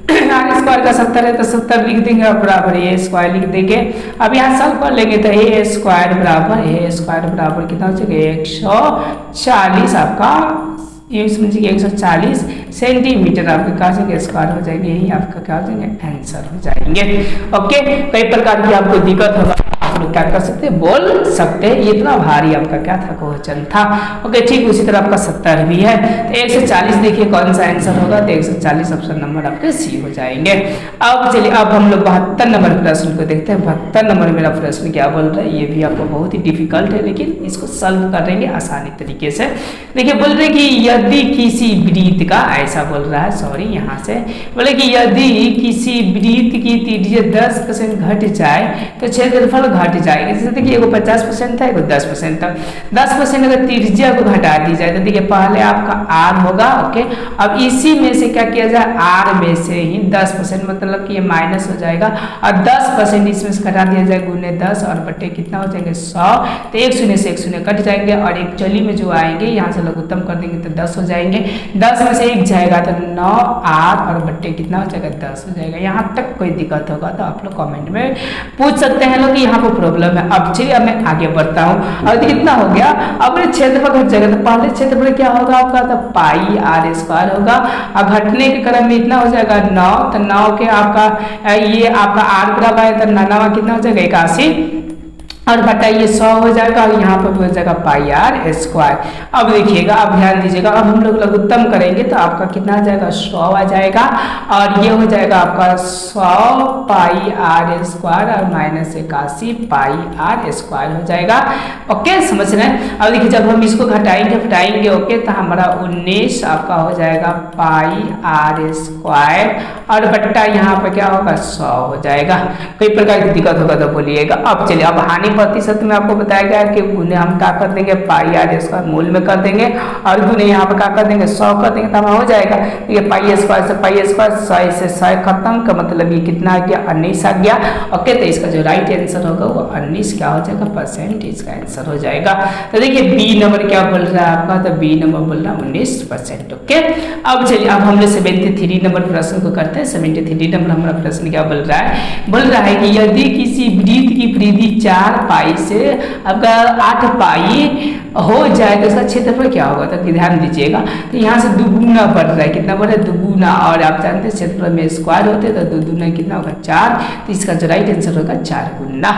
आर स्क्वायर का 70 है तो 70 लिख देंगे और बराबर ए स्क्वायर लिख देंगे। अब यहाँ सॉल्व कर लेंगे तो ए स्क्वायर बराबर कितना हो जाएगा 140 आपका, ये समझिए 140 सेंटीमीटर आपके कहा से स्क्वायर हो जाएंगे, यही आपका क्या हो जाएंगे आंसर हो जाएंगे। ओके कई प्रकार की आपको दिक्कत होगा, आप लोग क्या कर सकते हैं बोल सकते हैं, इतना भारी आपका क्या था क्वेश्चन था। ओके ठीक उसी तरह आपका 70 भी है, तो 140 देखिए कौन सा आंसर होगा तो 140 ऑप्शन नंबर आपके सी हो जाएंगे। अब चलिए अब हम लोग 72 नंबर प्रश्न को देखते हैं। 72 नंबर मेरा प्रश्न क्या बोल रहा है, ये भी आपको बहुत ही डिफिकल्ट है लेकिन इसको सॉल्व करेंगे आसानी तरीके से। देखिए बोल रहे कि यदि किसी वृत्त का, ऐसा बोल रहा है सॉरी यहाँ से बोले कि यदि किसी वृत्त की त्रिज्या 10% घट जाए तो क्षेत्रफल घट जाएगी। जैसे देखिए एगो 50% था, एगो 10% था। 10% अगर त्रिज्या को घटा दी जाए तो देखिए पहले आपका आर होगा, ओके। अब इसी में से क्या किया जाए, आर में से ही 10% मतलब कि ये माइनस हो जाएगा और 10% इसमें से घटा दिया जाए गुने 10 और बटे कितना हो जाएंगे 100। तो एक शून्य से एक शून्य कट जाएंगे और एक चली में जो आएंगे यहाँ से लघुत्तम कर देंगे तो 10 हो जाएंगे। 10 में से एक जाएगा तो 9 8 और बट्टे कितना हो जाएगा 10 हो जाएगा। यहाँ तक कोई दिक्कत होगा तो आप लोग कमेंट में पूछ सकते हैं लोग कि यहाँ पर प्रॉब्लम है। अब चलिए अब मैं आगे बढ़ता हूँ। अब कितना हो गया, अब क्षेत्रफल घट जाएगा तो पहले क्षेत्रफल क्या होगा आपका, तो पाई आर स्क्वायर होगा। अब घटने के क्रम में इतना हो जाएगा 9, तो 9 के आपका ये आपका आर बराबर है तो 9 कितना हो जाएगा 81 और बटा ये 100 हो जाएगा और यहाँ पर हो जाएगा पाई आर स्क्वायर। अब देखिएगा, अब ध्यान दीजिएगा, अब हम लोग लघुत्तम करेंगे तो आपका कितना आ जाएगा 100 आ जाएगा और ये हो जाएगा आपका 100 पाई आर स्क्वायर और माइनस 81 पाई आर स्क्वायर हो जाएगा। ओके, समझ रहे हैं। अब देखिए जब हम इसको घटाएंगे ओके तो हमारा 19 आपका हो जाएगा पाई आर स्क्वायर और बट्टा यहाँ पर क्या होगा 100 हो जाएगा। कोई प्रकार की दिक्कत होगा तो बोलिएगा। अब चलिए, अब हानि प्रतिशत में आपको बताया गया है कि गुने हम क्या कर देंगे पाई आर स्क्वायर मूल में कर देंगे और गुने यहाँ पर क्या कर देंगे 100 कर देंगे तो हमारा हो जाएगा। ये पाई स्क्वायर से पाई स्क्वायर 100 से 100 खत्म का मतलब ये कितना आ गया 19 आ गया। ओके, तो इसका जो राइट आंसर होगा वो 19 क्या हो जाएगा परसेंट इसका आंसर हो जाएगा। तो देखिए बी नंबर क्या बोल रहा है आपका, तो बी नंबर बोल रहा है 19%। ओके, अब चलिए अब हम लोग 73 नंबर प्रश्न को करते हैं। 73 नंबर हमारा प्रश्न क्या बोल रहा है कि यदि किसी वृत्त की परिधि 4 पाई से आपका 8 पाई हो जाए तो इसका क्षेत्रफल क्या होगा, तो ध्यान दीजिएगा। तो यहाँ से दुगुना बढ़ रहा है, कितना बढ़ रहा है दुगुना, और आप जानते हैं क्षेत्रफल में स्क्वायर होते हैं तो दुगुना कितना होगा 4, तो इसका जो राइट आंसर होगा 4 गुना।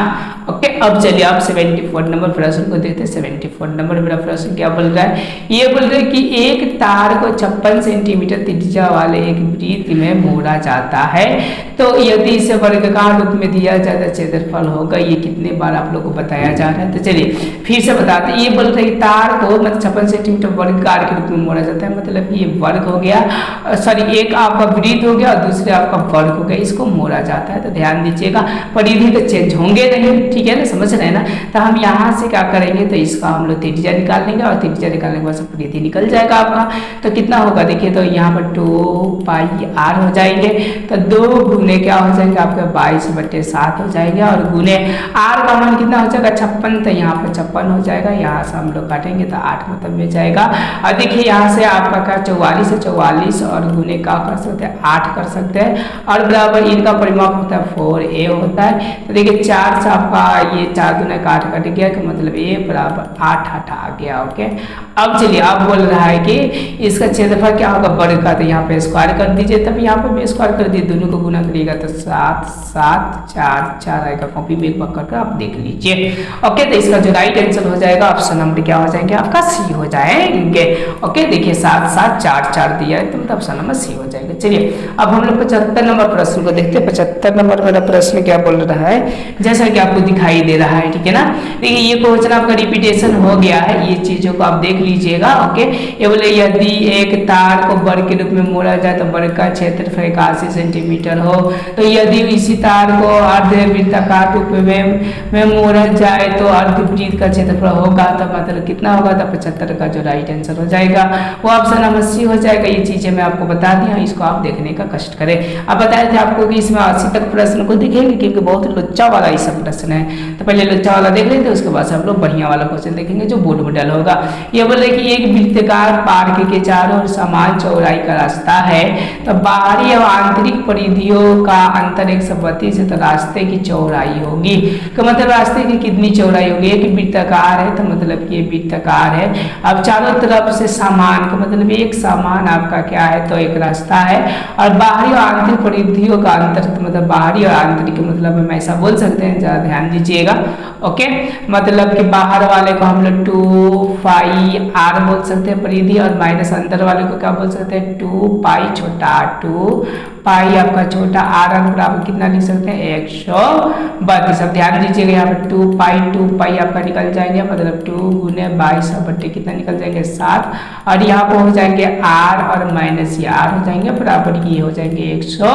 ओके, अब चलिए आप 74 नंबर प्रश्न को देखते हैं। 74 नंबर मेरा प्रश्न क्या बोल रहा है, ये बोल रहा है कि एक तार को 56 सेंटीमीटर त्रिज्या वाले एक वृत्त में मोड़ा जाता है, तो यदि इसे वर्गाकार रूप में दिया जाए तो क्षेत्रफल होगा। ये कितने बार आप लोग को बताया जा रहा है, तो चलिए फिर से बताते हैं। ये बोल रहे हैं कि तार को मतलब 56 सेंटीमीटर वर्गाकार के रूप में मोड़ा जाता है, मतलब ये वर्ग हो गया, सॉरी एक आपका वृत्त हो गया और दूसरे आपका वर्ग हो गया, इसको मोड़ा जाता है। तो ध्यान दीजिएगा परिधि तो चेंज होंगे नहीं, ठीक है ना, समझ रहे हैं ना। तो हम यहाँ से क्या करेंगे, तो इसका हम लोग त्रिज्या निकाल लेंगे और त्रिज्या निकालने के बाद परिधि निकल जाएगा आपका। तो कितना होगा देखिए, तो यहाँ पर 2 पाई आर हो जाएंगे, तो 2 गुने क्या हो जाएंगे आपके 22/7 हो जाएंगे और गुने आर का मान कितना हो जाएगा 56, तो यहाँ पर 56 हो जाएगा। यहाँ से हम लोग काटेंगे तो 8 मतलब में जाएगा। और देखिए यहाँ से आपका क्या 44 है, 44 और गुने का कर सकते हैं 8 कर सकते हैं और बराबर इनका परिमाप होता है 4a होता है। तो देखिए 4 से आपका ये 4 गुना का 8 कट गया, कि मतलब a बराबर 8 आ गया। ओके, अब चलिए अब बोल रहा है कि इसका क्षेत्रफल क्या होगा वर्ग का, तो यहाँ पे स्क्वायर कर दीजिए, तब यहाँ पे भी स्क्वायर कर दिए, दोनों को गुना करिएगा तो 7 7 4 4 आएगा। कॉपी में एक बार करके आप देख लीजिए। ओके, तो इसका जो राइट आंसर हो जाएगा ऑप्शन नंबर क्या हो जाएंगे आपका सी हो जाएंगे। ओके, देखिए 7 7 4 4 दिया है तो मतलब ऑप्शन नंबर सी हो जाएगा। चलिए अब हम लोग 75 नंबर प्रश्न को देखते हैं। 75 नंबर मेरा प्रश्न क्या बोल रहा है, जैसा कि आपको दिखाई दे रहा है, ठीक है ना। देखिए ये क्वेश्चन आपका रिपीटेशन हो गया है, ये चीजों को आप देख लीजिएगा। ओके, ये बोले यदि एक तार को वर्ग के रूप में मोड़ा जाए तो वर्ग का क्षेत्रफल 81 सेंटीमीटर हो, तो यदि इसी तार को अर्धवृत्ताकार रूप में मोड़ा जाए तो अर्धवृत्त का क्षेत्रफल होगा, तो मतलब कितना होगा, तो 75 का जो राइट आंसर हो जाएगा वो ऑप्शन नंबर सी हो जाएगा। ये चीजें मैं आपको बता दी हूँ, इसको आप देखने का कष्ट करें। अब बताए थे आपको कि इसमें 80 तक प्रश्न को दिखेंगे क्योंकि बहुत लुच्चा वाला ये सब प्रश्न है, तो पहले लुच्चा वाला देख लेते हैं, उसके बाद सब लोग बढ़िया वाला क्वेश्चन देखेंगे जो बोर्ड में डल होगा। ये बोले कि एक वृत्ताकार पार्क के चारों ओर समान चौड़ाई का रास्ता है, तो बाहरी और आंतरिक परिधियों का अंतर 132 है, तो रास्ते की चौड़ाई होगी, तो मतलब रास्ते की कितनी चौड़ाई होगी। एक वृत्ताकार है तो मतलब कि ये वृत्ताकार है, अब चारों तरफ से समान का मतलब एक समान आपका क्या है, तो एक रास्ता है, और बाहरी और आंतरिक परिधियों का अंतर तो मतलब बाहरी और आंतरिक मतलब हम ऐसा बोल सकते हैं, जरा ध्यान दीजिएगा। ओके, मतलब कि बाहर वाले को हम लोग 2 पाई आर बोल सकते हैं परिधि, और माइनस अंदर वाले को क्या बोल सकते हैं 2 पाई छोटा 2 पाई आपका छोटा आर बराबर कितना लिख सकते हैं 132। अब ध्यान दीजिएगा यहाँ पर 2 पाई आपका निकल जाएंगे, मतलब 2 गुने 22 बट्टे कितना निकल जाएंगे 7, और यहाँ पर हो जाएंगे आर और माइनस ये आर हो जाएंगे बराबर ये हो जाएंगे 100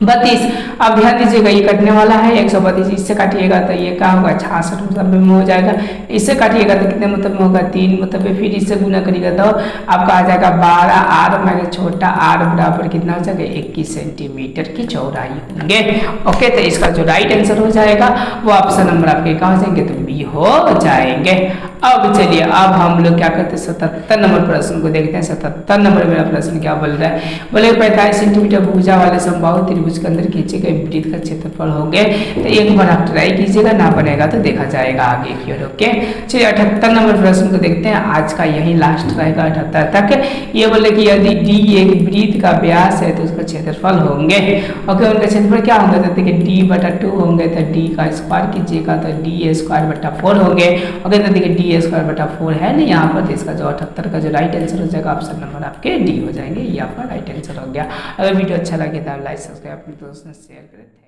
32। अब ध्यान दीजिएगा ये कटने वाला है 132, इससे काटिएगा तो ये क्या होगा 66 मतलब में हो जाएगा। इससे काटिएगा तो कितने मतलब में होगा 3 मतलब में, फिर इससे गुना करिएगा तो आपका आ जाएगा 12, आर माइनस छोटा आर बराबर कितना हो जाएगा 21 सेंटीमीटर की चौड़ाई होंगे। ओके, तो इसका जो राइट आंसर हो जाएगा वो ऑप्शन नंबर आपके क्या हो जाएंगे, तो बी हो जाएंगे। अब चलिए अब हम लोग क्या करते हैं 77 नंबर प्रश्न को देखते हैं। 77 नंबर मेरा प्रश्न क्या बोल रहा है, बोले 45 सेंटीमीटर भुजा वाले समबाहु त्रिभुज के अंदर खींचे गए वृत्त का क्षेत्रफल हो गए। तो एक बार आप ट्राई कीजिएगा, ना बनेगा तो देखा जाएगा आगे की ओर। ओके, चलिए 78 नंबर प्रश्न को देखते हैं। आज का यही लास्ट रहेगा 78 तक। ये बोले कि यदि डी एक वृत्त का व्यास है तो उसका क्षेत्रफल होंगे। ओके, उनका क्षेत्रफल क्या होंगे, तो देखिए डी बटा 2 होंगे, तो डी का स्क्वायर कीजिएगा तो डी स्क्वायर बटा 4 होंगे। ओके, तो देखिए डी स्क्वायर बटा 4 है ना यहाँ पर, तो इसका जो 78 का जो राइट आंसर हो जाएगा ऑप्शन नंबर आपके डी हो जाएंगे। ये आपका राइट आंसर हो गया। अगर वीडियो अच्छा लगे तो आप लाइक सब्सक्राइब अपने दोस्तों से शेयर करें।